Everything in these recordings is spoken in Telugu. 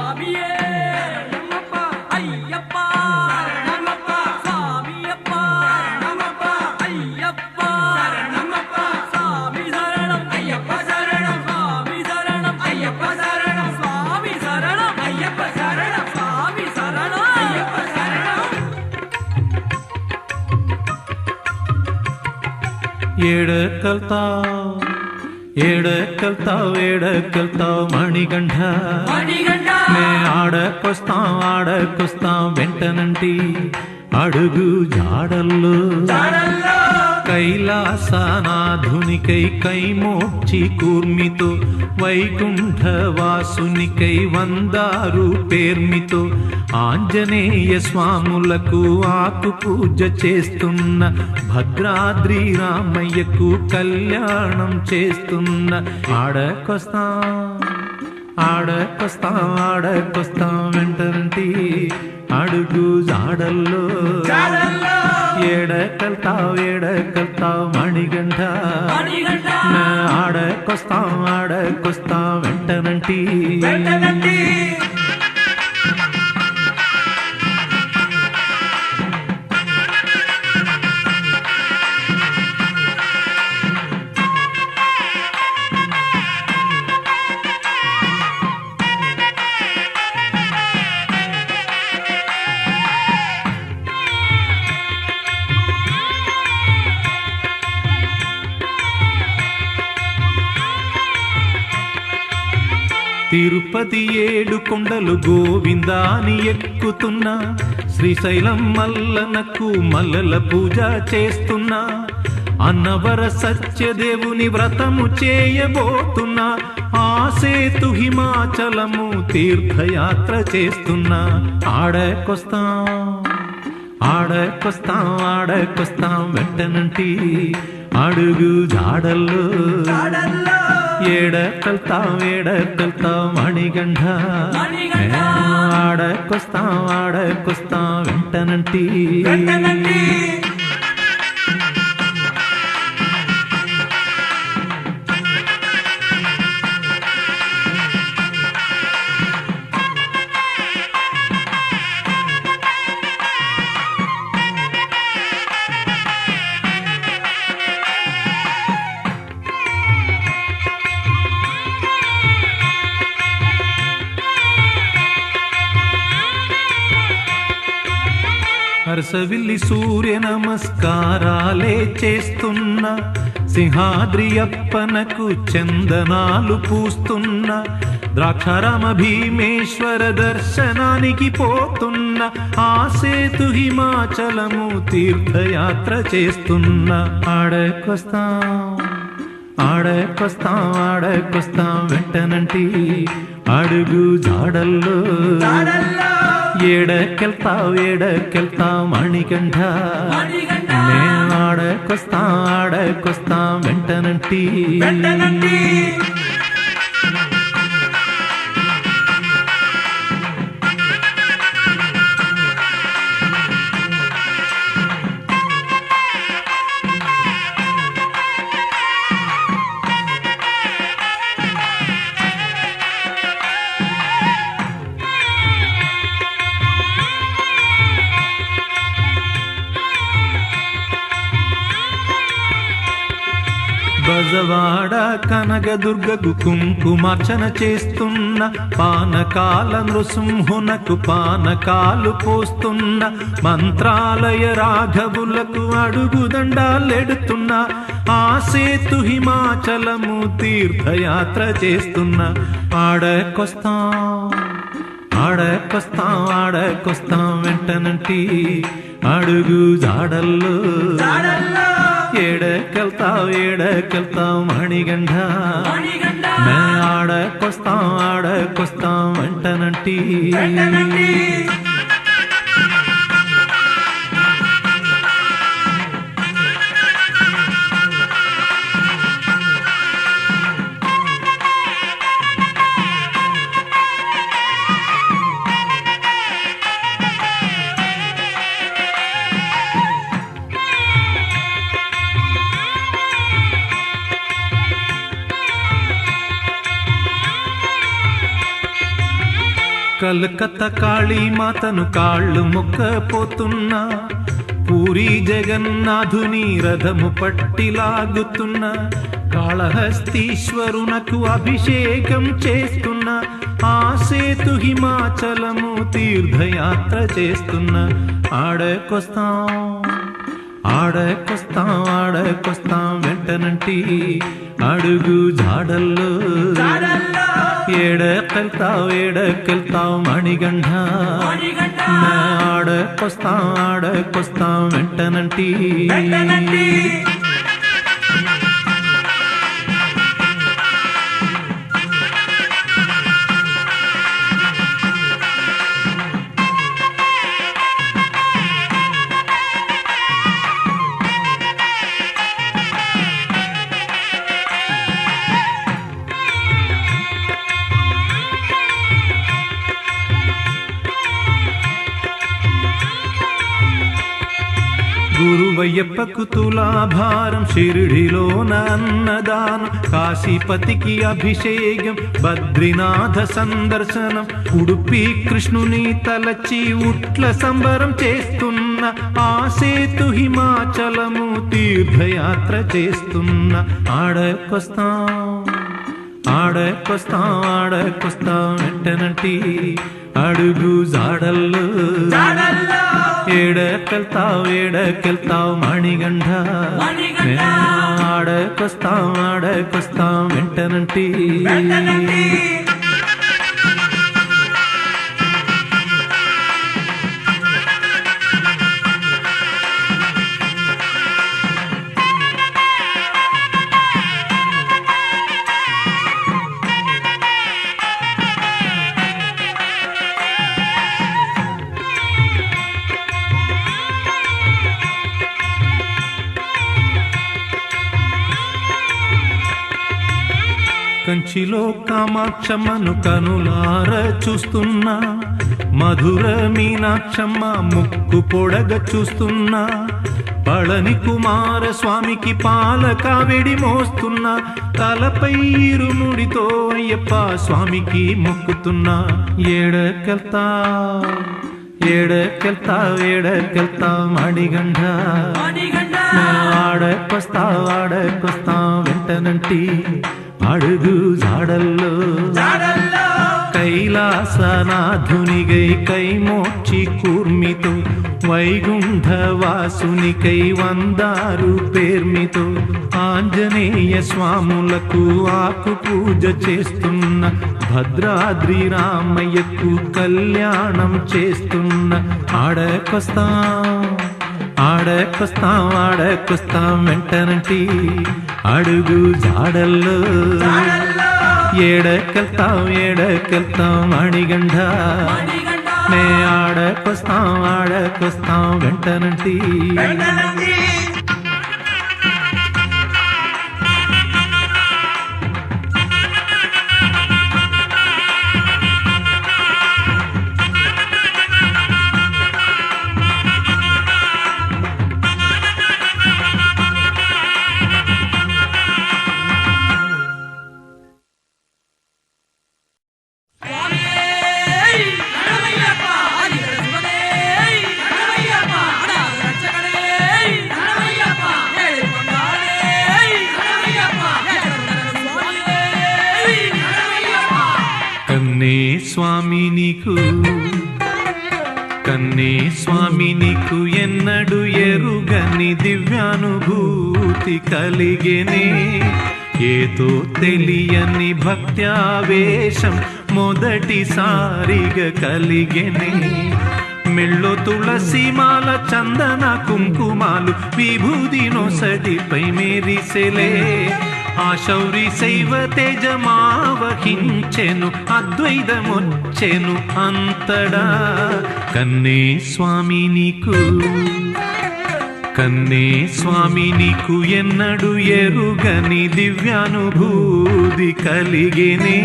స్వామియే శరణమప్ప అయ్యప్ప శరణమప్ప స్వామియప్ప శరణమప్ప అయ్యప్ప శరణమప్ప స్వామి శరణం అయ్యప్ప శరణం స్వామి శరణం అయ్యప్ప శరణం స్వామి శరణం అయ్యప్ప శరణం స్వామి శరణం అయ్యప్ప శరణం ఏడకెళ్తావు మణికంఠ నే ఆడకొస్తాం వెంటనంటి అడుగు జాడల్లో కైలాసనాధునికై కైమోక్షి కూర్మితో వైకుంఠవాసునికై వందారు పేర్మితో ఆంజనేయ స్వాములకు ఆకు పూజ చేస్తున్న భద్రాద్రి రామయ్యకు కళ్యాణం చేస్తున్న ఆడకొస్తాం వెంటనంటి అడుగు జాడల్లో ఏడకెళ్తావు మణికంఠ ఆడకొస్తాం వెంటనంటి తిరుపతి 7 కొండలు గోవిందాని ఎక్కుతున్నా శ్రీశైలం మల్లనకు మల్లల పూజ చేస్తున్నా అన్నవర సత్యదేవుని వ్రతము చేయబోతున్నా ఆ సేతు హిమాచలము తీర్థయాత్ర చేస్తున్నా ఆడకొస్తాం వెంటనంటి అడుగు జాడల్లో ఏడకెళ్తావు మణికంఠ ఆడకొస్తాం వెంటనంటి హర్షవిల్లి సూర్య నమస్కారాలే చేస్తున్న సింహాద్రి అప్పనకు చందనాలు పూస్తున్న ద్రాక్షారామ భీమేశ్వర దర్శనానికి పోతున్న ఆ సేతు హిమాచలము తీర్థయాత్ర చేస్తున్న ఆడకొస్తాం వెంటనంటి అడుగు జాడల్లో ఏడకెళ్తావు మణికంఠ నే ఆడకొస్తాం వెంటనంటి బజవాడ కనకదుర్గకు కుంకుమార్చన చేస్తున్న పానకాల నృసింహునకు పానకాలు పోస్తున్న మంత్రాలయ రాఘవులకు అడుగుదండాలెడుతున్న ఆ సేతు హిమాచలము తీర్థయాత్ర చేస్తున్న ఆడకొస్తాం వెంటనంటి అడుగు జాడల్లో ఏడకెళ్తావు మణికంఠ నే ఆడకొస్తాం వెంటనంటి కలకత్తా కాళీ మాతను కాళ్ళు మొక్కపోతున్నా, పూరి జగన్నాథుని రథము పట్టిలాగుతున్న, కాళహస్తీశ్వరునకు అభిషేకం చేస్తున్న, ఆ సేతు హిమాచలము తీర్థయాత్ర చేస్తున్న, ఆడకొస్తాం ఆడకొస్తాం ఆడకొస్తాం వెంటనంటి అడుగు జాడల్లో, ఏడకెళ్తావు మణిగండ, ఆడకొస్తాం వెంటనంటి. గురువయ్యప్పకు తులాభారం, షిరిడిలోన అన్నదానం, కాశీపతికి అభిషేకం, బద్రీనాథ సందర్శనం, ఉడుపి కృష్ణుని తలచి ఉట్ల సంబరం చేస్తున్న, ఆ సేతు హిమాచలము తీర్థయాత్ర చేస్తున్న, ఆడకొస్తాం వెంటనంటి అడుగు జాడల్లో, ఏడకెళ్తావు మణిగండ, ఆడకొస్తాం వెంటనంటి. కంచిలో కామాక్షమ్మను కనులార చూస్తున్నా, మధుర మీనాక్షమ్మ ముక్కు పొడగ చూస్తున్నా, పళని కుమార స్వామికి పాల కావిడి మోస్తున్నా, తలపై ఇరుముడితో అయ్యప్ప స్వామికి మొక్కుతున్నా, ఏడకెళ్తావు మణిగండ, ఆడకొస్తాం వెంటనంటి అడుగు జాడల్లో, కైలాసనాథునిగై కైమోక్షి కూర్మితో, వైగుంఠవాసునికై వందారు పేర్మితో, ఆంజనేయ స్వాములకు ఆకు పూజ చేస్తున్న, భద్రాద్రి రామయ్యకు కళ్యాణం చేస్తున్న, ఆడకొస్తాం వెంటనంటి అడుగు జాడల్లో, ఏడకెళ్తాం మణిగండ, నే ఆడకొస్తాం వెంటనంటి. కన్నే స్వామి నీకు ఎన్నడు ఎరుగని దివ్యానుభూతి కలిగెనే, ఏదో తెలియని భక్త్యావేశం మొదటిసారిగా కలిగెనే, మెళ్ళో తులసిమాల చందన కుంకుమాలు విభూది నొసటిపై మెరిసెలే, ఆ శౌరి శైవ తేజమావహించెను, అద్వైతమొచ్చెను అంతడా, కన్నే స్వామి నీకు ఎన్నడు ఎరుగని దివ్యానుభూతి కలిగెనే,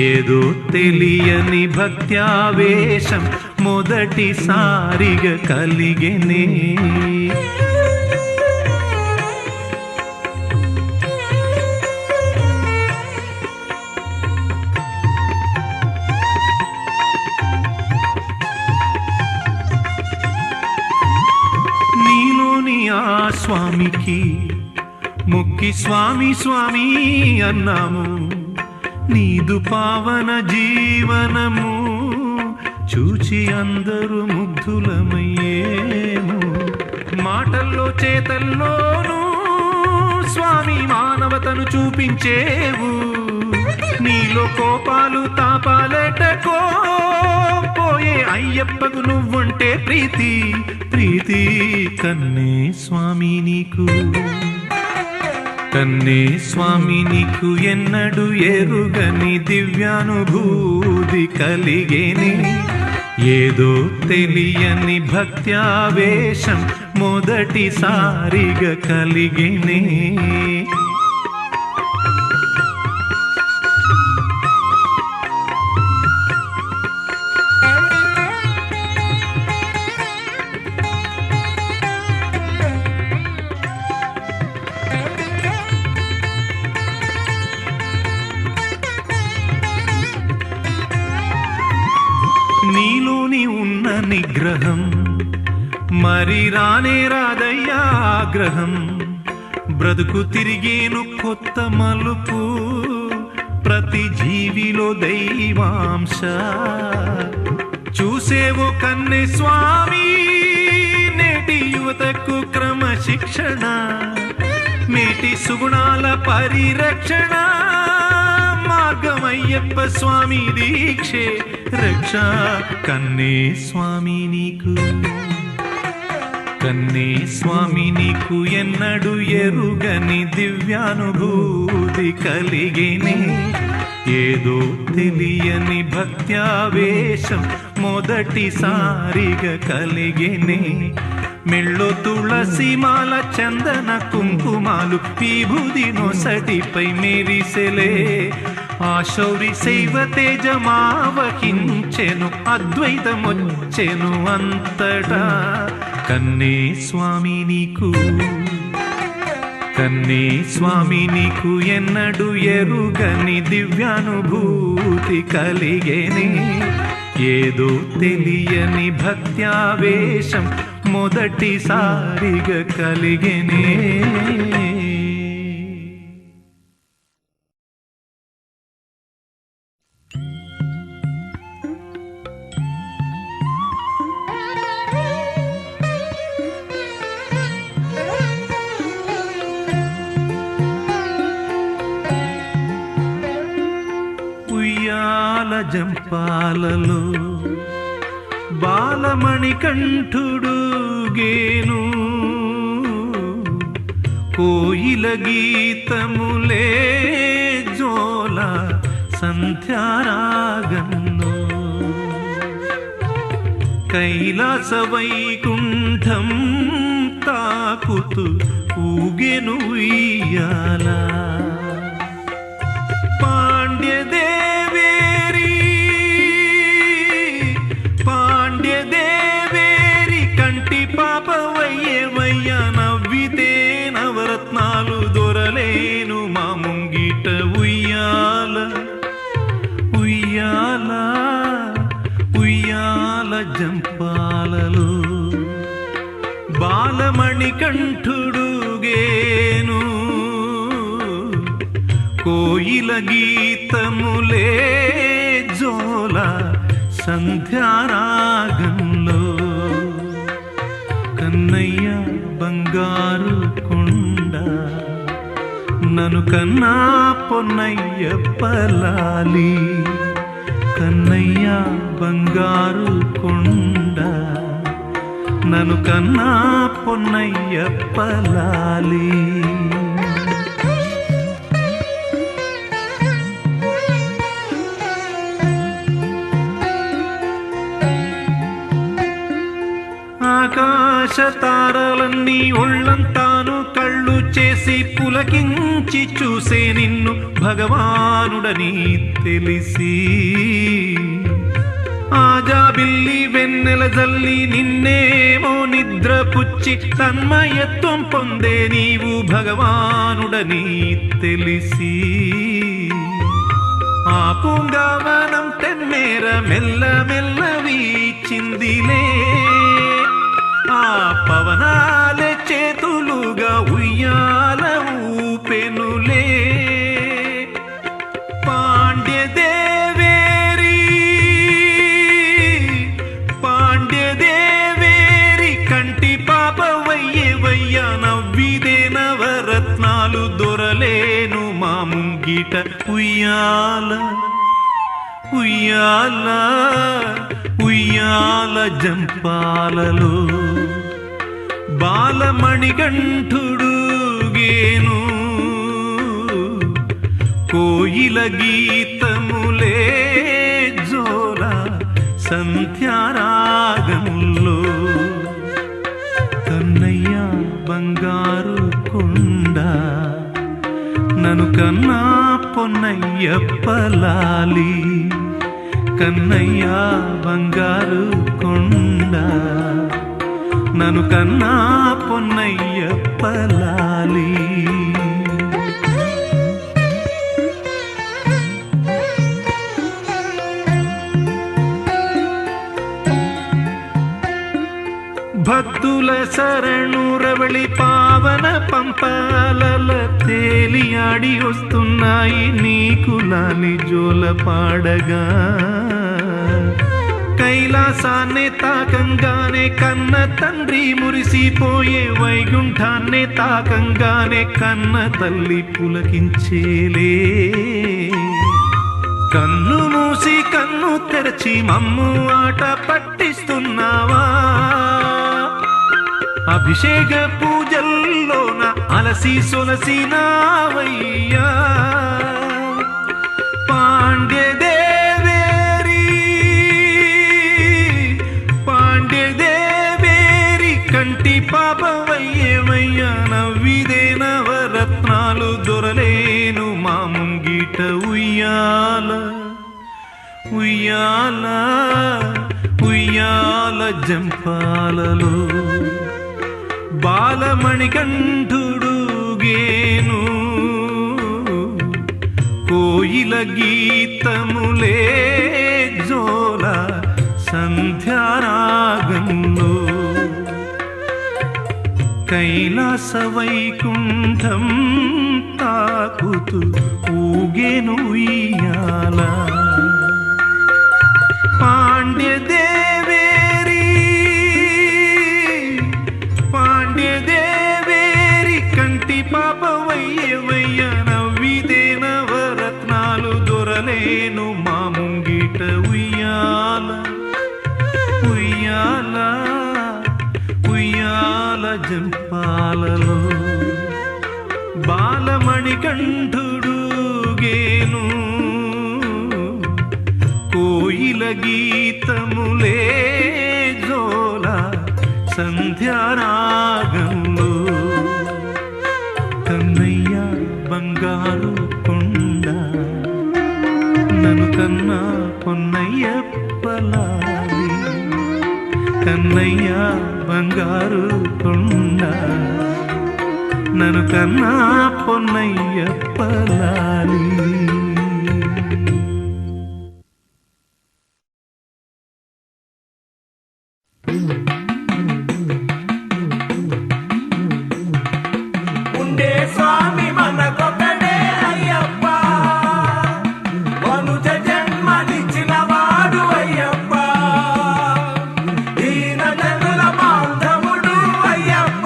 ఏదో తెలియని భక్త్యావేశం మొదటిసారిగా కలిగెనే. స్వామికి మొక్కి స్వామి స్వామి అన్నాము. నీదు పావన జీవనము చూచి అందరూ ముగ్ధులమయ్యేము. మాటల్లో చేతల్లోనూ స్వామి మానవతను చూపించేవు. నీలో కోపాలు తాపాలటకో పోయే అయ్యప్పకు నువ్వంటే ప్రీతి ప్రీతి. కన్నే స్వామి నీకు కన్నే స్వామి నీకు ఎన్నడు ఎరుగని దివ్యానుభూతి కలిగేనే. ఏదో తెలియని భక్త్యావేశం మొదటిసారిగా కలిగేనే. నీలోని ఉన్న నిగ్రహం మరి రానే రాదయ్యా ఆగ్రహం. బ్రతుకు తిరిగేను కొత్త మలుపు, ప్రతి జీవిలో దైవాంశ. చూసేవో కన్నె స్వామి నేటి యువతకు క్రమశిక్షణ, మేటి సుగుణాల పరిరక్షణ. మార్గమయ్యప్ప స్వామి దీక్షే రక్ష. కన్నే స్వామి నీకు కన్నే స్వామి నీకు ఎన్నడు ఎరుగని దివ్యానుభూతి కలిగేనే. ఏదో తెలియని భక్త్యావేశం మొదటిసారిగా కలిగేనే. మెళ్ళో తులసి మాల చందన కుంకుమాలు విభూది నొసటిపై మెరిసెలే. ఆ శౌరి శైవ తేజమావహించెను, అద్వైతమొచ్చెను అంతటా. కన్నే స్వామి నీకు కన్నే స్వామి నీకు ఎన్నడు ఎరుగని దివ్యానుభూతి కలిగేనే. ఏదో తెలియని భక్త్యావేశం మొదటిసారిగా కలిగేనే. ఉయ్యాల జంపాలలో బాలమణి కంఠుడు గేను, కోయిల గీతములే జోల సంధ్యారాగంలో. కైలాస వైకుంఠం తాకుతూ ఊగెను ఉయ్యాల. పాండ్యదేవేరి కంటి పాపవయ్యేవయ్య. నవ్వితే నవరత్నాలు దొరలేను మా ముంగిట. ఉయ్యాల ఉయ్యాల ఉయ్యాల జంపాలలో బాలమణి కంఠుడు గేను, కోయిల గీతములే జోల సంధ్యారాగంలో. కన్నయ్య బంగారు కొండ నన్ను కన్నా పొన్నయ్యప్పలాలి. కన్నయ్య బంగారు కొండ నన్ను కన్నా పొన్నయ్యప్పలాలి. ఆకాశ తారలన్నీ ఒళ్ళంతాను కళ్ళు చేసి పులకించి చూసే నిన్ను భగవానుడని తెలిసి. ఆజాబిల్లి వెన్నెల జల్లి నిన్నేమో నిద్రపుచ్చి తన్మయత్వం పొందే నీవు భగవానుడని తెలిసి. ఆ పూంగావనం తెమ్మేర మెల్ల మెల్ల వీచిందిలే. ఆ పవనాలే చేతులుగా ముంగిట ఉయ్యాల ఉయ్యాల ఉయ్యాల జంపాలలో బాలమణికంఠుడు గేను కోయిల గీతములే జోల సంధ్యారాగములో కన్నయ్య బంగారు కొండ నన్ను కన్నా పొన్నయ్యప్పలాలి కన్నయ్య బంగారు కొండ నన్ను కన్నా పొన్నయ్యప్పలాలి భక్తుల శరణు రవళి పావన పంపాలల తేలియాడి వస్తున్నాయి నీకులాలి జోల పాడగా కైలాసాన్నే తాకంగానే కన్న తండ్రి మురిసిపోయే వైకుంఠాన్నే తాకంగానే కన్న తల్లి పులకించేలే కన్ను మూసి కన్ను తెరచి మమ్ము ఆట పట్టిస్తున్నావా అభిషేక పూజల్లోన అలసి సొలసినావయ్యా పాండ్యదేవేరి కంటి పాపవయ్యేమయ్యా నవ్విదే నవరత్నాలు దొరలేను మా ముంగిట ఉయ్యాల ఉయ్యాల ఉయ్యాల జంపాలలో బాలమణికంఠుడు గేను కోయిల గీతములే జోల సంధ్యారాగంలో కైలాస వైకుంఠం తాకుతూ ఊగేను ఉయ్యాల పాండ్యదేవేరి కంటి పాపవయ్యవయ్య నవ్విదే నవరత్నాలు దొరలేను మా ముంగిట ఉయ్యాల ఉయ్యాల ఉయ్యాల జంపాలలో బాలమణికంఠుడు గేను కోయిల గీతములే జోల సంధ్యారాగంలో కన్నయ్య బంగారు కొండ నన్ను కన్నా పొన్నయ్యప్పలాలి కన్నయ్య బంగారు కొండ నన్ను కన్నా పొన్నయ్యప్పలాలి ఉండే స్వామి మనకొకడే అయ్యప్ప మనుజ జన్మనిచ్చిన వాడు అయ్యప్ప దీన జనుల బాంధవుడు అయ్యప్ప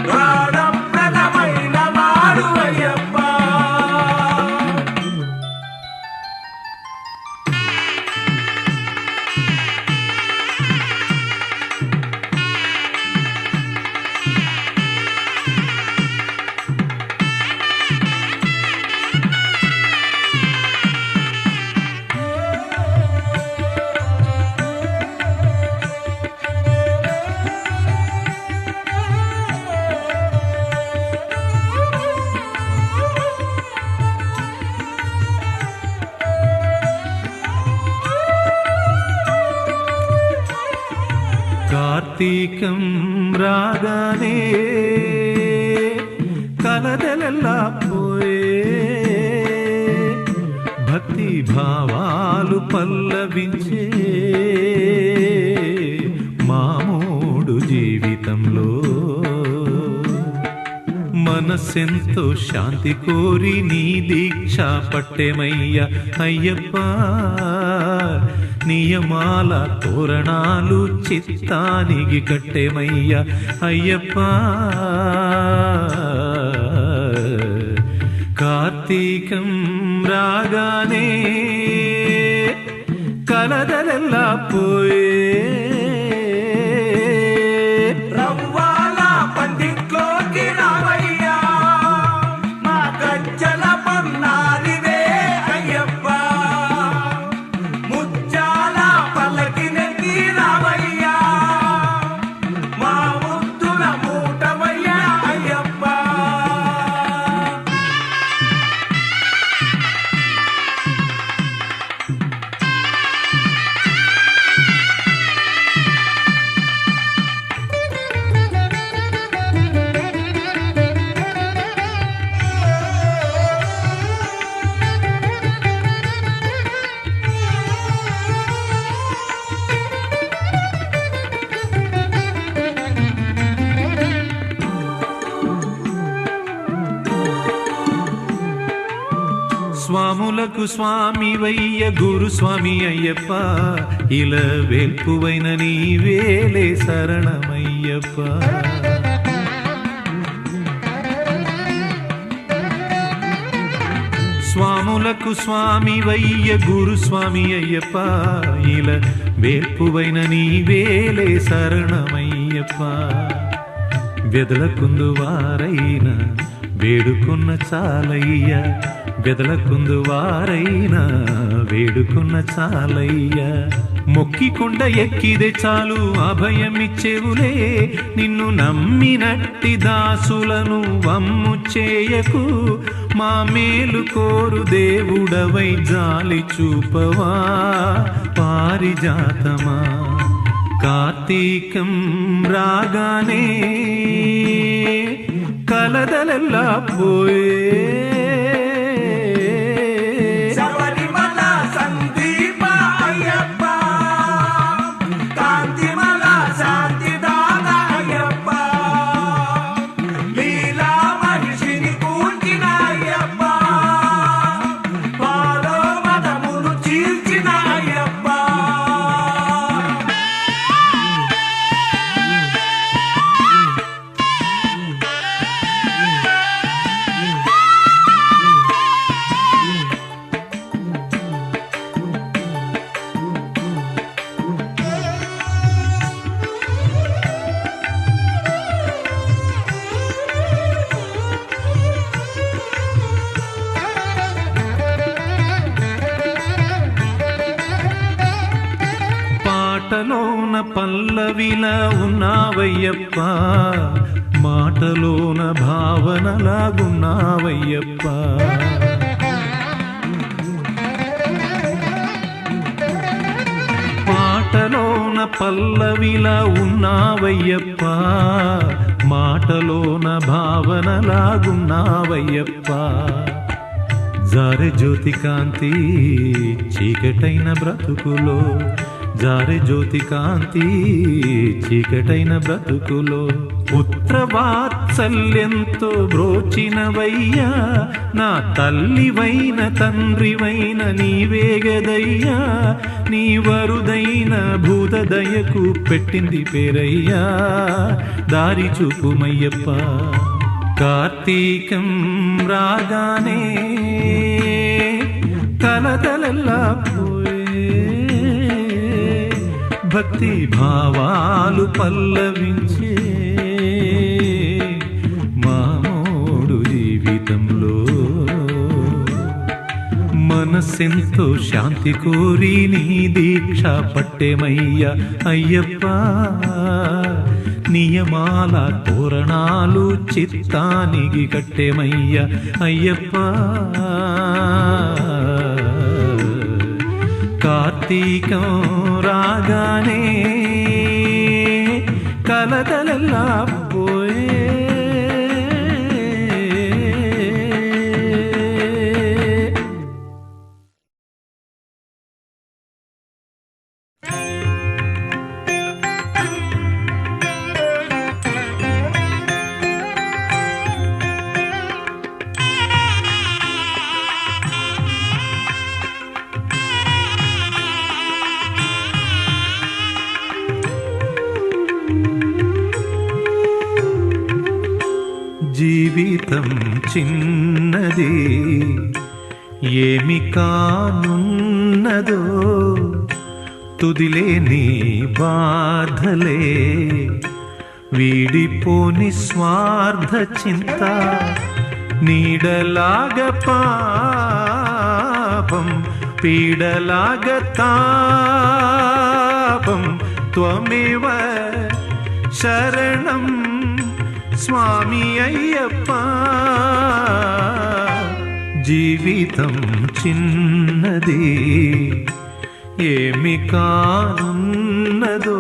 ప్రాణప్రదమైన వాడు అయ్యప్ప కార్తీకం రాగానే కలదెలలా పోయే భక్తి భావాలు పల్లవించే మామూడు జీవితంలో మనసెంతో శాంతి కోరి నీ దీక్ష పట్టెమయ్య అయ్యప్ప నియమాల తోరణాలు చిత్తానికి కట్టెమయ్య అయ్యప్ప కార్తీకం రాగానే కలదలెల్లా పోయే రవ్వాల పందిట్లోకి రావయ్యా మా గజ్జల పన్నారివే అయ్యప్ప ముత్యాల పల్లకినెక్కి రావయ్యా మా ముద్దుల మూటవయ్యా అయ్యప్ప స్వాములకు స్వామివయ్య గురుస్వామి అయ్యప్ప ఇలా వేల్పువైన నీవేలే శరణమయ్యప్ప స్వాములకు స్వామివయ్య గురుస్వామి అయ్యప్ప ఇలా వేల్పువైన నీవేలే శరణమయ్యప్ప వెదలకుందు వారైన వేడుకున్న చాలయ్య గదలకుందు వారైనా వేడుకున్న చాలయ్య మొక్కికొండ ఎక్కిదే చాలు అభయమిచ్చేవులే నిన్ను నమ్మినట్టి దాసులను వమ్ము చేయకు మా మేలు కోరు దేవుడవై జాలి చూపవా పారిజాతమా కార్తీకం రాగానే కలదలెల్లా పోయే మాటలోన పల్లవిలా ఉన్నావయ్యప్ప మాటలోన భావనలాగున్నావయ్యప్ప మాటలోన పల్లవిలా ఉన్నావయ్యప్ప మాటలోన భావనలాగున్నావయ్యప్ప జారె జ్యోతి కాంతి చీకటైన బ్రతుకులో జారె జ్యోతి కాంతి చీకటైన బ్రతుకులో పుత్రవాత్సల్యంతో బ్రోచినవయ్యా నా తల్లివైన తండ్రివైన నీవేగదయ్యా నీ వరుదైన భూతదయకు పెట్టింది పేరయ్యా దారి చూపుమయ్యప్ప కార్తీకం రాగానే కలతలల్లా భక్తి భావాలు పల్లవించే మామోడు జీవితంలో మనసెంతో శాంతి కోరి నీ దీక్ష పట్టెమయ్యా అయ్యప్ప నియమాల తోరణాలు చిత్తానికి కట్టెమయ్యా అయ్యప్ప కార్తీకం రాగానే కలతలల్లా పోయే జీవితం చిన్నది ఏమి కానున్నదో తుదిలేని బాధలే వీడిపోని స్వార్థ చింత నీడలాగ పాపం పీడలాగ తాపం త్వమేవ శరణం స్వామి అయ్యప్ప జీవితం చిన్నది ఏమి కానున్నదో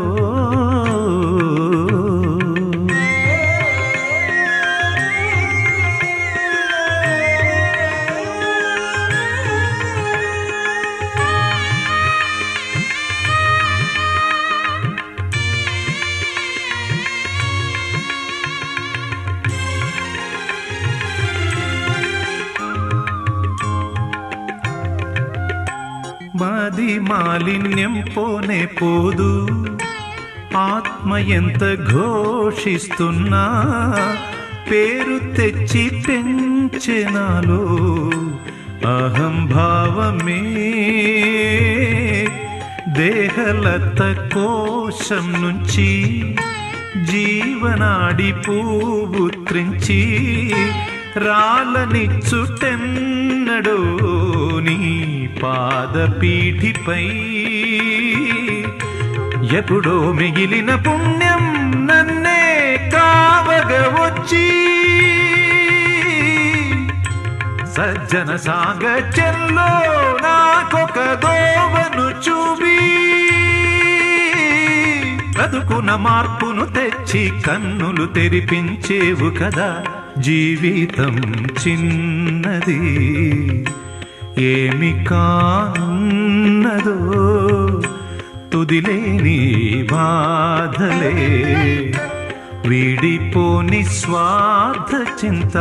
మాది మాలిన్యం పోనే పోదు ఆత్మ ఎంత ఘోషిస్తున్నా పేరు తెచ్చి పెంచెనాలో అహంభావమే దేహలత కోశం నుంచి జీవనాడి పువ్వు త్రించి రాలనిచ్చుటెన్నడో నీ పాదపీఠిపై ఎప్పుడో మిగిలిన పుణ్యం నన్నే కావగవచ్చి సజ్జన సాంగత్యంలో నాకొక దోవను చూపి బ్రతుకున మార్పును తెచ్చి కన్నులు తెరిపించేవు కదా జీవితం చిన్నది ఏమి కానున్నదో తుదిలేని బాధలే వీడిపోని స్వార్థ చింత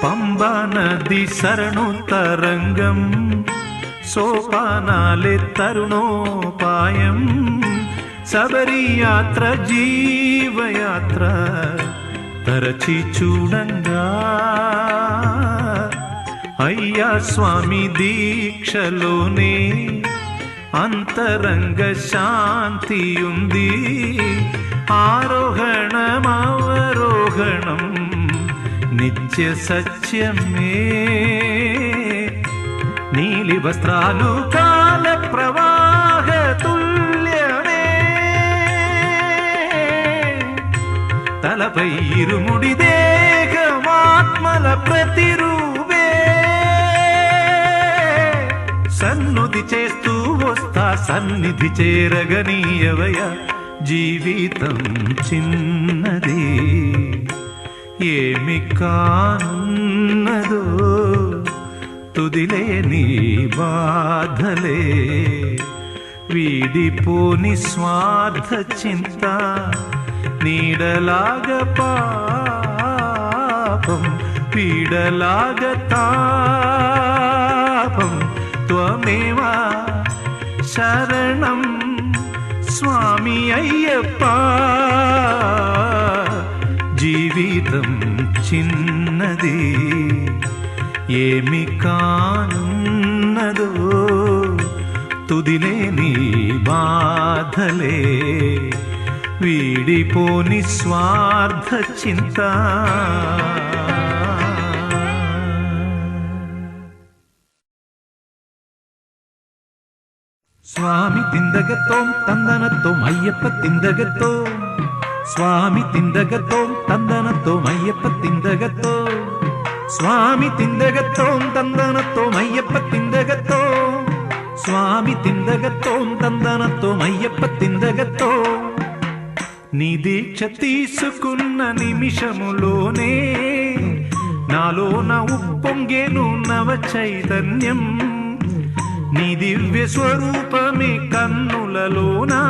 పంబా నది శరణు తరంగం సోపానాలే తరుణోపాయం శబరి యాత్ర జీవయాత్ర తరచి చూడంగా అయ్యా స్వామి దీక్షలోనే అంతరంగ శాంతి ఉంది ఆరోహణమవరోహణం నిత్య సత్యమే నీలి వస్త్రాలు కాల ప్రవాహ తుల్యమే తలపై ఇరుముడి దేహమాత్మల ప్రతిరూపే సన్నుతి చేస్తూ వస్తా సన్నిధి చేరగనీయవయ జీవితం చిన్నది ఏమి కానున్నదో తుదిలేని బాధలే వీడిపోని స్వార్థ చింత నీడలాగ పాపం పీడలాగ తాపం త్వమేవ శరణం స్వామి అయ్యప్ప జీవితం చిన్నది ఏమి కానున్నదో తుదిలేని బాధలే వీడిపోని స్వార్థ చింత స్వామి తిందగతోం తందనతోం అయ్యప్ప తిందగతో స్వామి తిందగతోం తందనతోం అయ్యప్ప తిందగతో స్వామి తిందగతోం తందనతోం అయ్యప్ప తిందగతో స్వామి తిందగతోం తందనతోం అయ్యప్ప తిందగతో నీ దీక్ష తీసుకున్న నిమిషములోనే నాలోన ఉప్పొంగేను నవ చైతన్యం నీ దివ్య స్వరూపమే కన్నులలోనా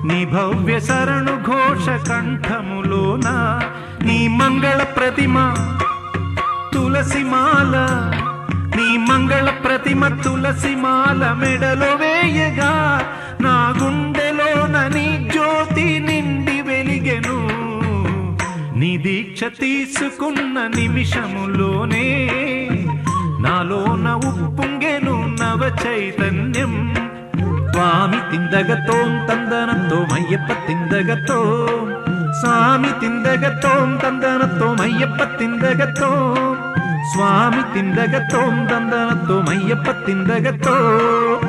నీ భవ్య శరణు ఘోష కంఠములోనా నీ మంగళ ప్రతిమ తులసిమాల నీ మంగళ ప్రతిమ తులసిమాల మెడలో వేయగా నా గుండెలోన నీ జ్యోతి నిండి వెలిగెను నీ దీక్ష తీసుకున్న నిమిషములోనే నాలోన ఉప్పొంగెను నవ చైతన్యం స్వామి తిందగతోం తందనతోం అయ్యప్ప తిందగతోం స్వామి తిందగతోం తందనతోం అయ్యప్ప తిందగతోం స్వామి తిందగతోం తందనతోం అయ్యప్ప తిందగతోం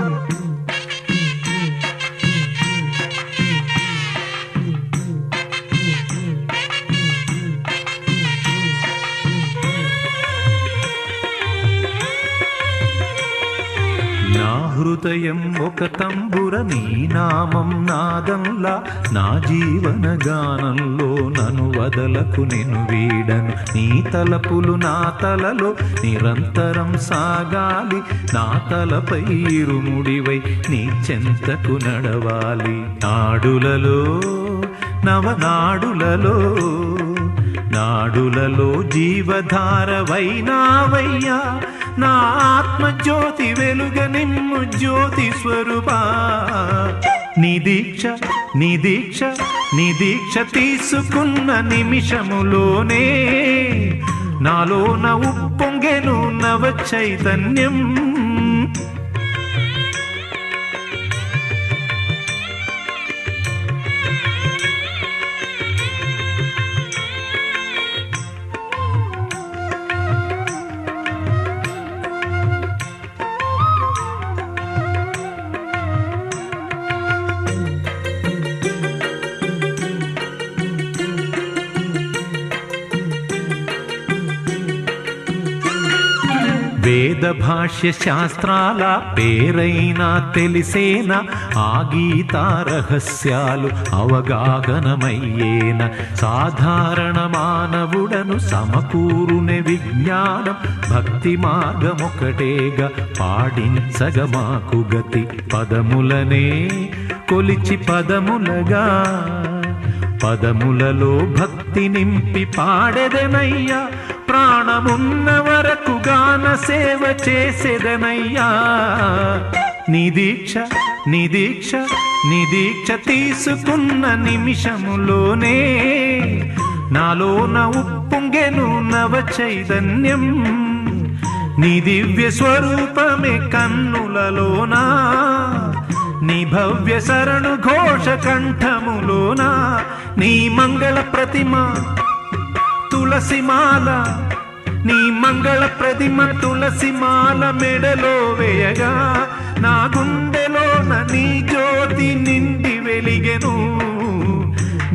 నా హృదయం ఒక తంబుర నీ నామం నాదంలా నా జీవన గానంలో నన్ను వదలకు నేను వీడను నీ తలపులు నా తలలో నిరంతరం సాగాలి నా తలపై ఇరుముడివై నీ చెంతకు నడవాలి నాడులలో నవనాడులలో నాడులలో జీవధారవైనావయ్యా నా ఆత్మజ్యోతి వెలుగ నిమ్ము జ్యోతి స్వరూపా నీ దీక్ష నీ దీక్ష నీ దీక్ష తీసుకున్న నిమిషములోనే నాలోన ఉప్పొంగెను నవ చైతన్యం వేద భాష్య శాస్త్రాల పేరైనా తెలిసేనా ఆ గీతా రహస్యాలు అవగాహనమయ్యేన సాధారణ మానవుడను సమకూరునే విజ్ఞానం భక్తి మార్గమొకటేగా పాడించగ మాకు గతి పదములనే కొలిచి పదములగా పదములలో భక్తి నింపి పాడెదనయ్యా ప్రాణమున్న వరకు గాన సేవ చేసేదనయ్యా నీ దీక్ష నీ దీక్ష నీ దీక్ష తీసుకున్న నిమిషములోనే నాలోన ఉప్పొంగెను నవ చైతన్యం నీ దివ్య స్వరూపమే కన్నులలోనా నీ భవ్య శరణు ఘోష కంఠములోనా నీ మంగళ ప్రతిమ తులసిమాల నీ మంగళ ప్రతిమ తులసిమాల మెడలో వేయగా నా గుండెలోన నీ జ్యోతి నిండి వెలిగెను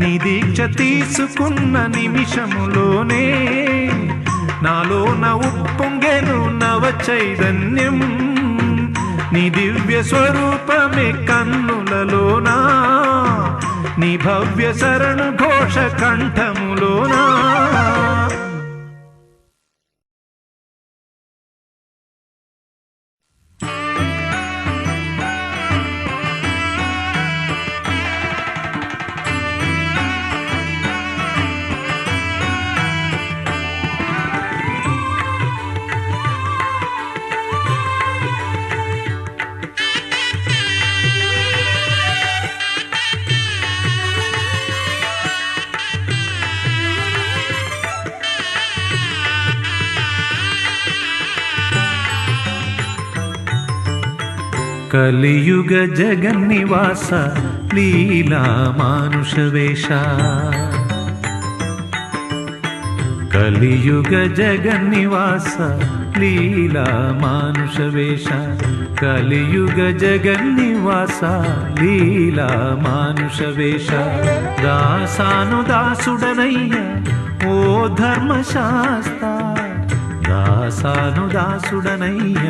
నీ దీక్ష తీసుకున్న నిమిషములోనే నాలోన ఉప్పొంగెను నవ చైతన్యం నీ దివ్య స్వరూపమే కన్నులలోనా నీ భవ్య శరణు ఘోష కంఠములోనా కలియుగ జగన్నివాస లీలా మానుష వేష కలియుగ జగన్నివాస లీలా మానుష వేష కలియుగ జగన్నివాస లీలా మానుష వేష దాసాను దాసుడనయ్య ఓ ధర్మశాస్త్ర దాసాను దాసుడనయ్య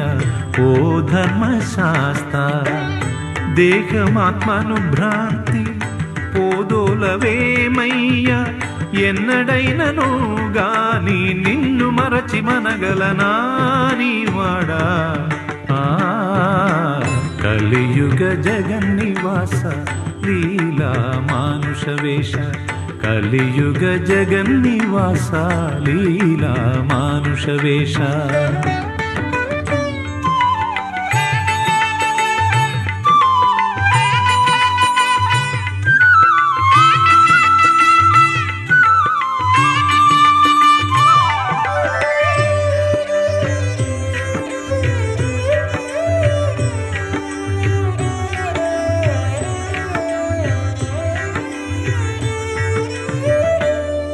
ఓ ధర్మశాస్త్ర దేహమాత్మను భ్రాంతి పోదోలవేమయ్య ఎన్నడైనను గాని నిన్ను మరచి మనగలనా నీవాడా కలియుగ జగన్నివాస లీలా మానుష వేష కలియుగ జగన్నివాస లీలా మానుష వేష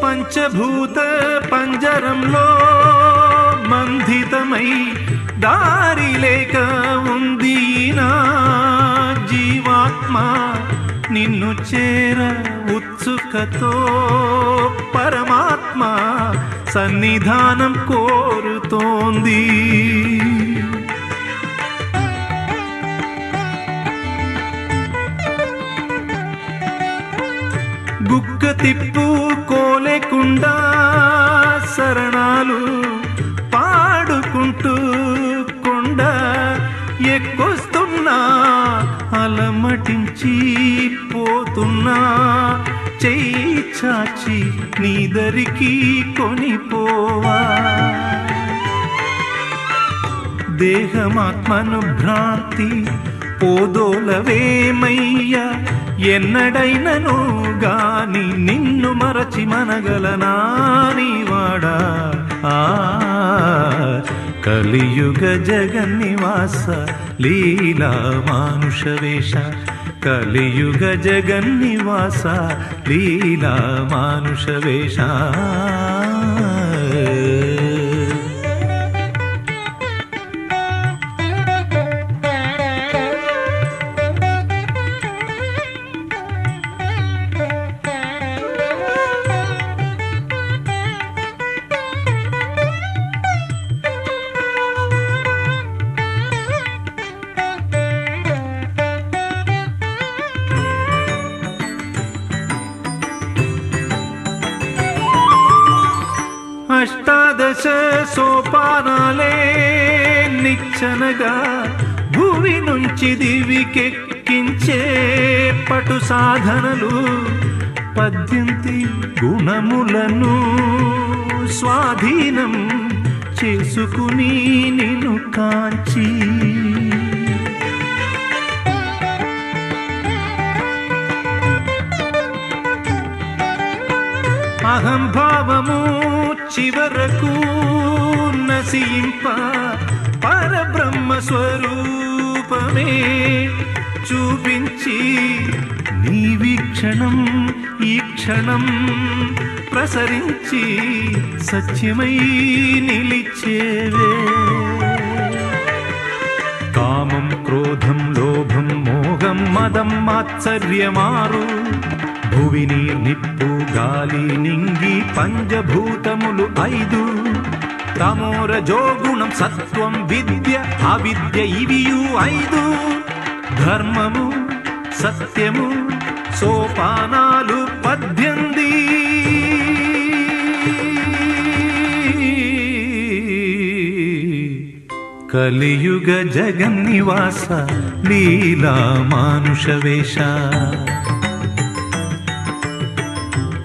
పంచభూత పంజరంలో బంధితమై దారి లేక ఉంది నా జీవాత్మ నిన్ను చేర ఉత్సుకతో పరమాత్మ సన్నిధానం కోరుతోంది గుక్క తిప్పుకోలేకుండా శరణాలు పాడుకుంటూ కొండ ఎక్కొస్తున్నా అలమటించి పోతున్నా చెయ్యి చాచి నీ దరికి కొనిపోవా దేహమాత్మను భ్రాంతి పోదోలవేమయ్యా ఎన్నడైనను గాని నిన్ను మరచి మనగలనా నీవాడా కలియుగ జగన్నివాస లీలా మానుష వేష కలియుగ జగన్నివాస లీలా మానుష వేష అష్టాదశ సోపానాలే నిచ్చనగా భూమి నుంచి దివికెక్కించే పటు సాధనలు 18 గుణములను స్వాధీనం చేసుకుని నిన్ను కాంచి అహంభావము చివరకు నశింప పరబ్రహ్మ స్వరూపమే చూపించి నీ వీక్షణం ఈ క్షణం ప్రసరించి సత్యమై నిలిచేవే కామం క్రోధం లోభం మోహం మదం మాత్సర్యమారు భువిని నిప్పు గాలి నింగి పంచభూతములు 5 తమోర జోగుణం సత్వం విద్య అవిద్య ఇవియు 5 ధర్మము సత్యము సోపానాలు 18 కలియుగ జగన్నివాస లీలా మానుష వేష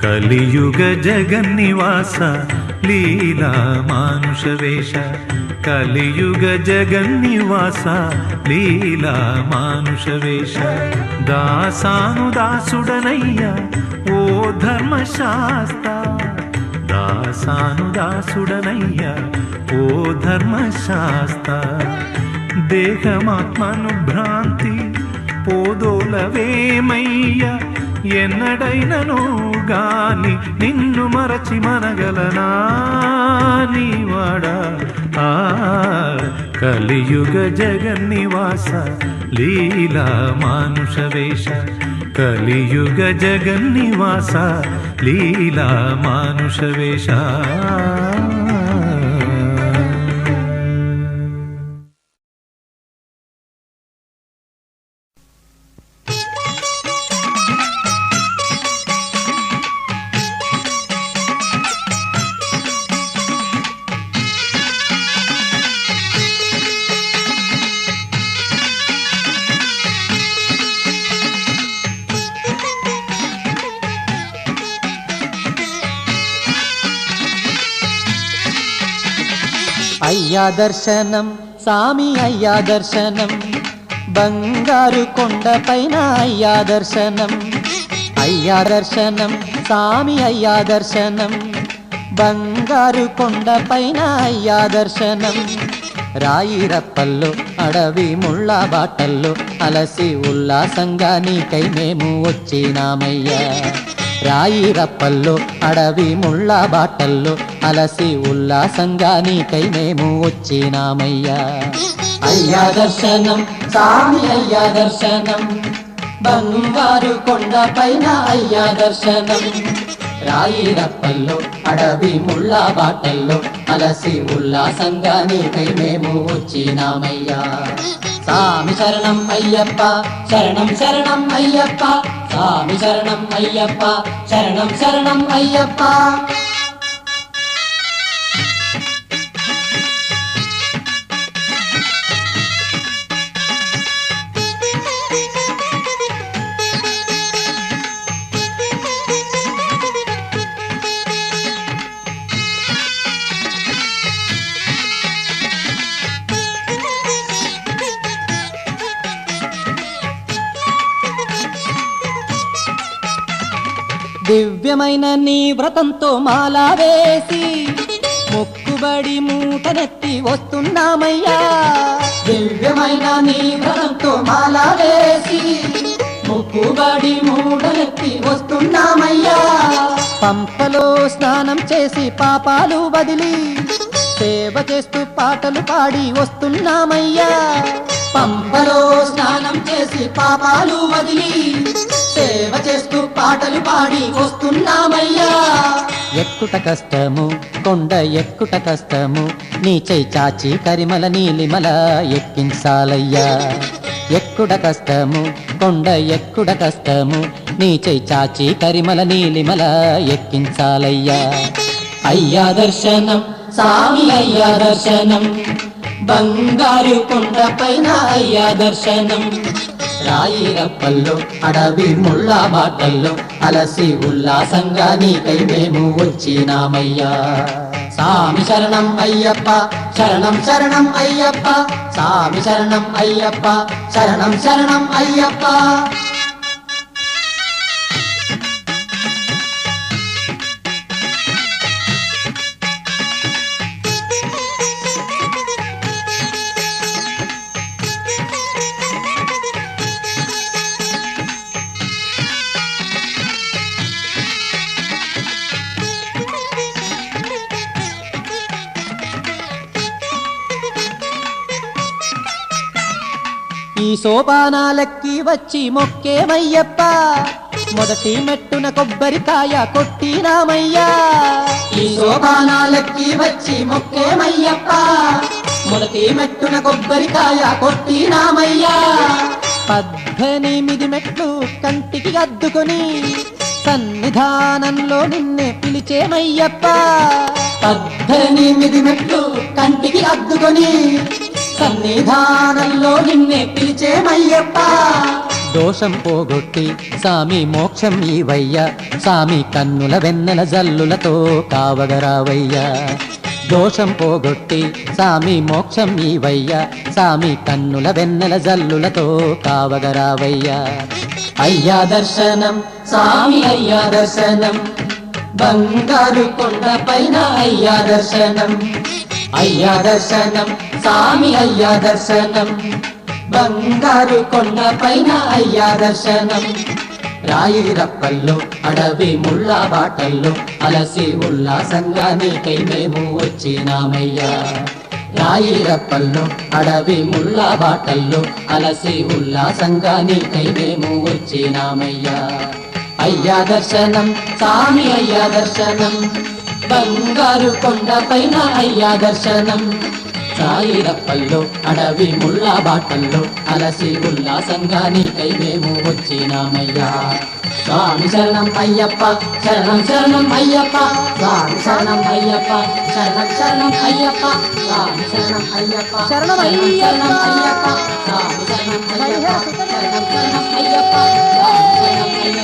కలియుగ జగన్నివాస లీలా మానుష వేష కలియుగ జగన్నివాస లీలా మానుష వేష దాసాను దాసుడనయ్యా ఓ ధర్మశాస్త్ర దాసాను దాసుడనయ్యా ఓ ధర్మశాస్త్ర దేహమాత్మను భ్రాంతి పోదోలవేమయ్యా ఎన్నడైనను గాని నిన్ను మరచి మనగలనా నీవాడా కలియుగ జగన్నివాస లీలా మానుష వేష కలియుగ జగన్నివాస లీలా మానుష వేష అయ్యా దర్శనం సామి అయ్యా దర్శనం బంగారు కొండపైన అయ్యా దర్శనం అయ్యా దర్శనం సామి అయ్యా దర్శనం బంగారు కొండపైన అయ్యా దర్శనం రాయిరప్పల్లో అడవి ముళ్ళ బాటల్లో అలసి ఉల్లాసంగా నీకై మేము వచ్చినామయ్యా రాయిరప్పల్లో అడవి ముళ్ళ బాటల్లో అలసి ఉల్లాసంగా నీకై మేము వచ్చినామయ్యా అయ్యా దర్శనం సామి అయ్యా దర్శనం బంగారు కొండపైన అయ్యా దర్శనం రాయిరప్పల్లో అడవి ముళ్ళ బాటల్లో అలసి ఉల్లాసంగా నీకై మేము వచ్చినామయ్యా సామి శరణం అయ్యప్ప శరణం శరణం అయ్యప్ప సామి శరణం అయ్యప్ప శరణం శరణం అయ్యప్ప దివ్యమైన నీ వ్రతంతో మాలా వేసి మొక్కుబడి మూటనెత్తి వస్తున్నామయ్యా దివ్యమైన నీ వ్రతంతో మాలా వేసి మొక్కుబడి మూటనెత్తి వస్తున్నామయ్యా పంపలో స్నానం చేసి పాపాలు వదిలి సేవ చేస్తూ పాటలు పాడి వస్తున్నామయ్యా పంపలో స్నానం చేసి పాపాలు వదిలి సేవ చేస్తూ పాటలు పాడి వస్తున్నామయ్యా ఎక్కుట కష్టము కొండ ఎక్కుట కష్టము నీ చెయ్యి చాచి కరిమల నీలిమల ఎక్కించాలయ్యా ఎక్కుట కష్టము కొండ ఎక్కుట కష్టము నీ చెయ్యి చాచి కరిమల నీలిమల ఎక్కించాలయ్యా అయ్యా దర్శనం సామి అయ్యా దర్శనం బంగారు కొండపైన అయ్యా దర్శనం రాయిరప్పల్లో అడవి ముళ్ళ బాటల్లో అలసి ఉల్లాసంగా నీకై మేము వచ్చినామయ్యా సామి శరణం అయ్యప్ప శరణం శరణం అయ్యప్ప సామి శరణం అయ్యప్ప శరణం శరణం అయ్యప్ప ఈ సోపానాలెక్కి వచ్చి మొక్కేమయ్యప్ప మొదటి మెట్టున కొబ్బరికాయ కొట్టినామయ్యా ఈ సోపానాలెక్కి వచ్చి మొక్కేమయ్యప్ప మొదటి మెట్టున కొబ్బరికాయ కొట్టినామయ్యా 18 మెట్లు కంటికి అద్దుకొని సన్నిధానంలో నిన్నే పిలిచేమయ్యప్ప 18 మెట్లు కంటికి అద్దుకొని సన్నిధానంలో నిన్నే పిలిచేమయ్యప్ప దోషం పోగొట్టి సామి మోక్షం ఈవయ్యా సామి కన్నుల వెన్నెల జల్లులతో కావగరావయ్యా దోషం పోగొట్టి సామి మోక్షం ఈవయ్యా సామి కన్నుల వెన్నెల జల్లులతో కావగరావయ్యా అయ్యా దర్శనం సామి అయ్యా దర్శనం బంగారు కొండపైన అయ్యా దర్శనం అయ్యా దర్శనం సామి అయ్యా దర్శనం బంగారు కొండపైన అయ్యా దర్శనం రాయిరప్పల్లో అడవి ముళ్ళ బాటల్లో అలసి ఉల్లాసంగా నీకై మేము వచ్చినామయ్యా రాయిరప్పల్లో అడవి ముళ్ళ బాటల్లో అలసి ఉల్లాసంగా నీకై మేము వచ్చినామయ్యా అయ్యా దర్శనం సామి అయ్యా దర్శనం బంగారు కొండపైన అయ్యా దర్శనం రాయిరప్పల్లో అడవి ముళ్ళ బాటల్లో అలసి ఉల్లాసంగా నీకై మేము వచ్చినామయ్యా స్వామి శరణం అయ్యప్ప శరణం శరణం అయ్యప్ప స్వామి శరణం అయ్యప్ప శరణం శరణం అయ్యప్ప స్వామి శరణం అయ్యప్ప శరణం శరణం అయ్యప్ప స్వామి శరణం అయ్యప్ప శరణం శరణం అయ్యప్ప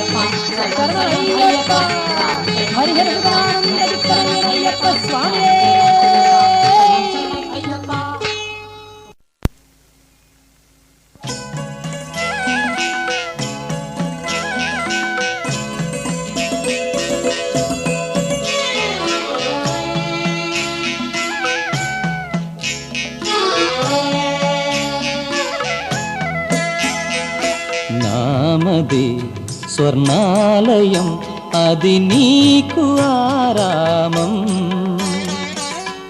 స్వామి శరణం అయ్యప్ప హరిహర అయ్యప్ప స్వామి నామది స్వర్ణాలయం అది నీకు ఆరామం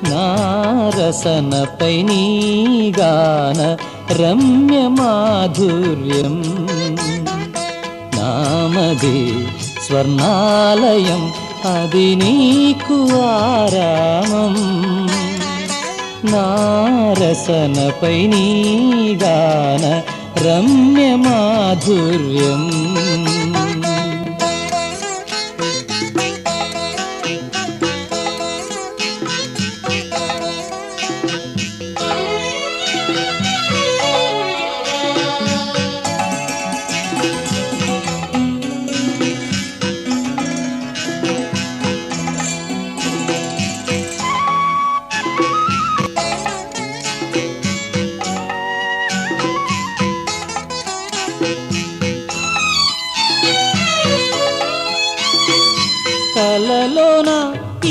నారసనపై నీ గాన రమ్య మాధుర్యం నామది స్వర్ణాలయం అది నీకు ఆరామం నారసనపై నీ గాన రమ్య మాధుర్యం కలలోన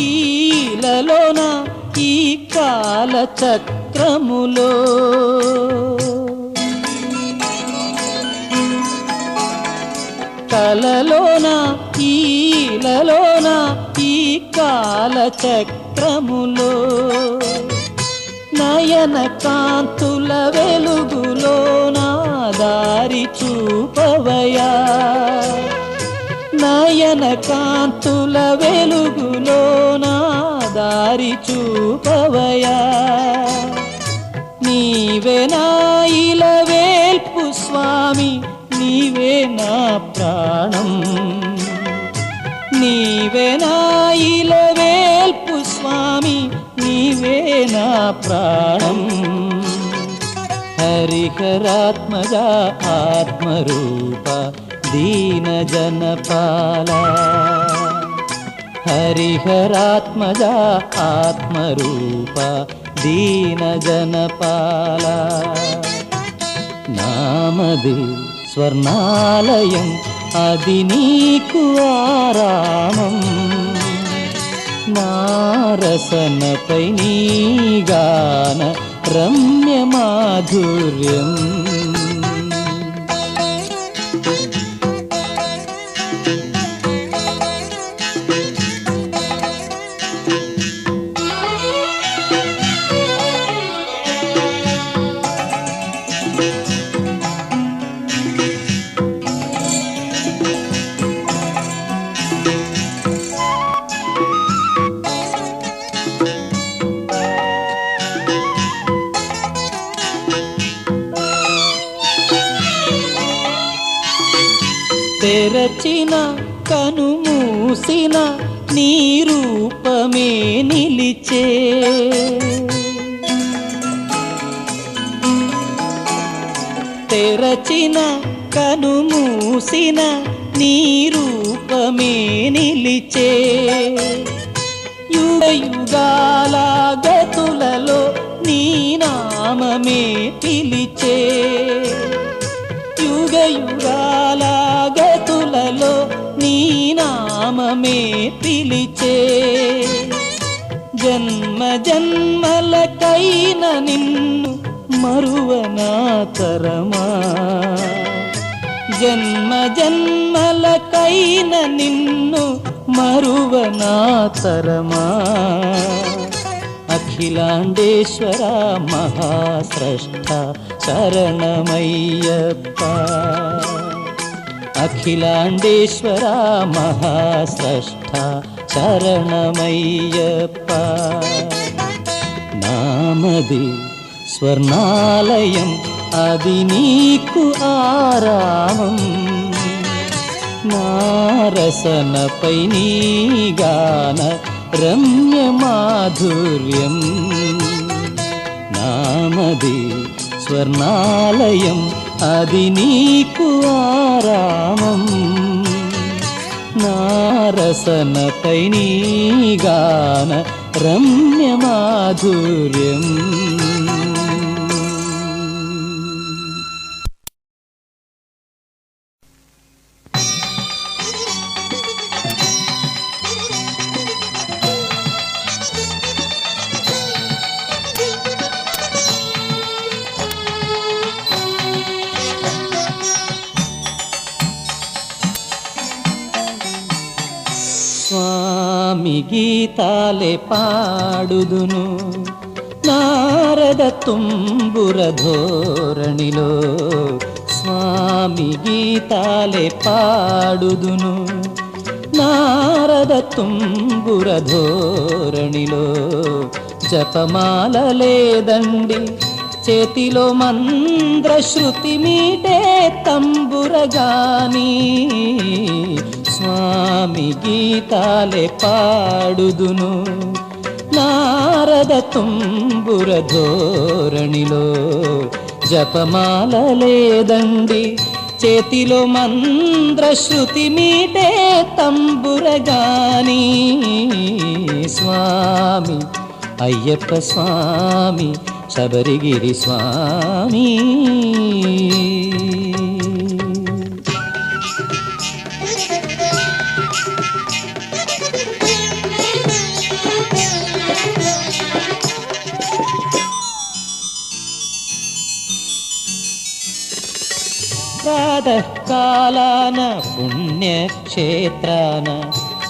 ఈలలోన ఈ కాల చక్రములో కలలోన ఈలలోన ఈ కాల చక్రములో నయన కాంతుల వెలుగులోన దారి చూపవయా నయన కాంతుల వెలుగులోన దారి చూపవయా నీవే నా ఇలవేల్పు స్వామి నీవే నా ప్రాణం నీవే నా ఇలవేల్పు స్వామి నీవే నా ప్రాణం హరిహరాత్మజ ఆత్మరూప దీన జనపాల హరిహరాత్మజ ఆత్మరూప దీన జనపాల నామది స్వర్ణాలయం అది నీకు ఆరామం నారసనపై నీ గాన రమ్య మాధుర్యం తెరచిన కనుమూసిన నీ రూపమే నిలిచే తెరచిన కనుమూసిన నీ రూపమే నిలిచే యుగ యుగాల గతులలో నీ నామమే పిలిచే యుగ యుగాల గతులలో నీ నామమే పిలిచే జన్మ జన్మలకైన నిన్ను మరువనా తరమా జన్మ జన్మలకైన నిన్ను మరువనా తరమా అఖిలాండేశ్వర మహాస్రష్ట శరణమయ్యప్ప అఖిలాండేశ్వర మహాస్రష్ట శరణమయ్యప్ప నామది స్వర్ణాలయం అది నీకు ఆరామం నారసనపై నీ గాన రమ్య మాధుర్యం నామది స్వర్ణాలయం అది నీకు ఆరామం నారసనపై నీ గాన రమ్య మాధుర్యం స్వామి గీతాలే పాడుదును నారద తుంబుర ధోరణిలో స్వామి గీతాలే పాడుదును నారద తుంబుర ధోరణిలో జపమాల లేదండి చేతిలో మంద్ర శృతి మీటే తంబురగాని స్వామి గీతాలే పాడుదును నారద తుంబుర ధోరణిలో జపమాల లేదండి చేతిలో మంద్ర శృతి మీటే తంబురగాని స్వామి అయ్యప్ప స్వామి శబరిగిరి స్వామి ప్రాతకాలాన పుణ్యక్షేత్రాన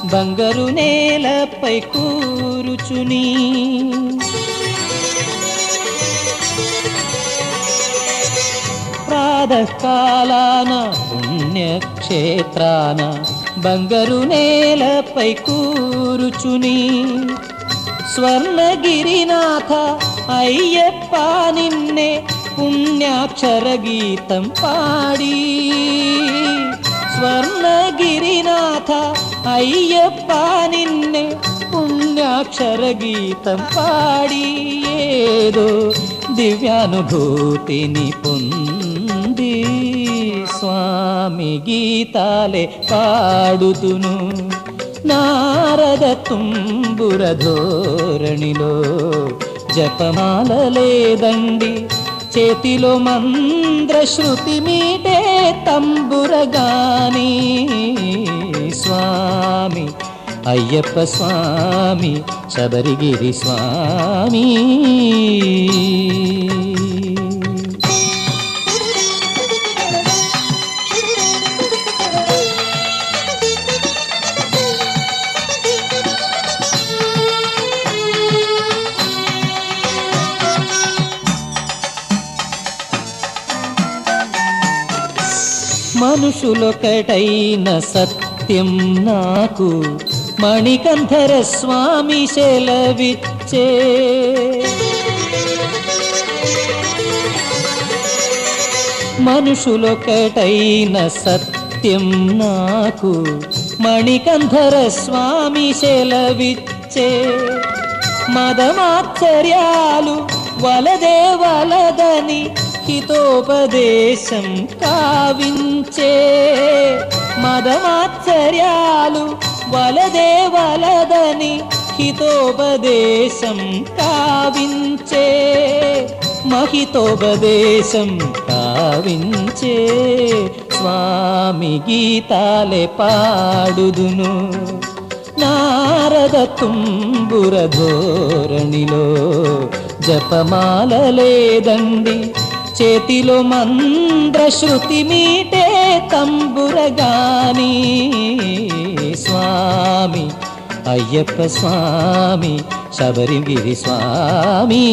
బంగారు నేలపై కూరుచుని ప్రాతకాలాన పుణ్యక్షేత్రాన బంగారు నేలపై కూరుచుని స్వర్ణగిరినాథ అయ్యప్ప నిన్నే పుణ్యాక్షర గీతం పాడి స్వర్ణగిరినాథ అయ్యప్ప నిన్నే పుణ్యాక్షర గీతం పాడి ఏదో దివ్యానుభూతిని పొంది స్వామి గీతాలే పాడుతును నారద తుంబుర ధోరణిలో జపమాల లేదండి చేతిలో మంద్ర శృతి మీటే తంబురగాని స్వామి అయ్యప్ప స్వామి శబరిగిరి స్వామి మనుషులొకటైన సత్యం నాకు మణికంఠర స్వామి సెలవిచ్చే మనుషులొకటైన సత్యం నాకు మణికంఠర స్వామి సెలవిచ్చే మదమాశ్చర్యాలు వలదే వలదని హితోపదేశం కావించే మదమాశ్చర్యాలు వలదే వలదని హితోపదేశం కావించే మహితోపదేశం కావించే స్వామి గీతాలే పాడుదును నారద తుంబుర ధోరణిలో జపమాల లేదండి చేతిలో మంద్ర శృతి మీటే తంబురగాని స్వామి అయ్యప్ప స్వామి శబరిగిరి స్వామి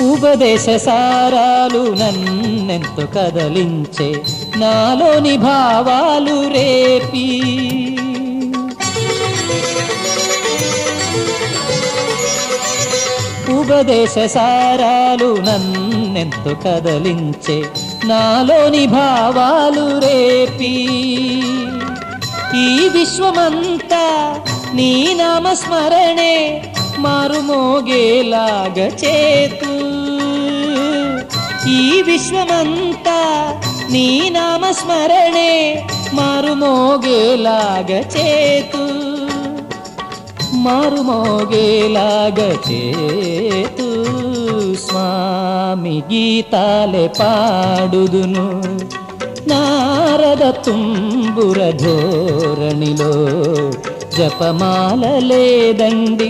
ఉపదేశ సారాలు నన్నెంతో కదలించే నాలోని భావాలు రేపి ఉపదేశ సారాలు నన్నెంతో కదలించే నాలోని భావాలు రేపి ఈ విశ్వమంతా నీ నామస్మరణే మారుమోగేలాగ చేతు ఈ విశ్వమంతా నీ నామస్మరణే మారుమోగేలాగ చేతు మారుమోగేలాగ చేతు స్వామి గీతాలే పాడుదును నారద తుంబుర ధోరణిలో జపమాల లేదండి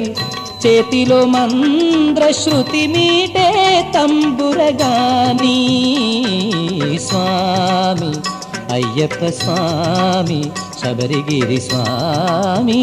చేతిలో మంద్రశ్రుతి మీటే తంబురగాని స్వామి అయ్యప్ప స్వామి శబరిగిరి స్వామి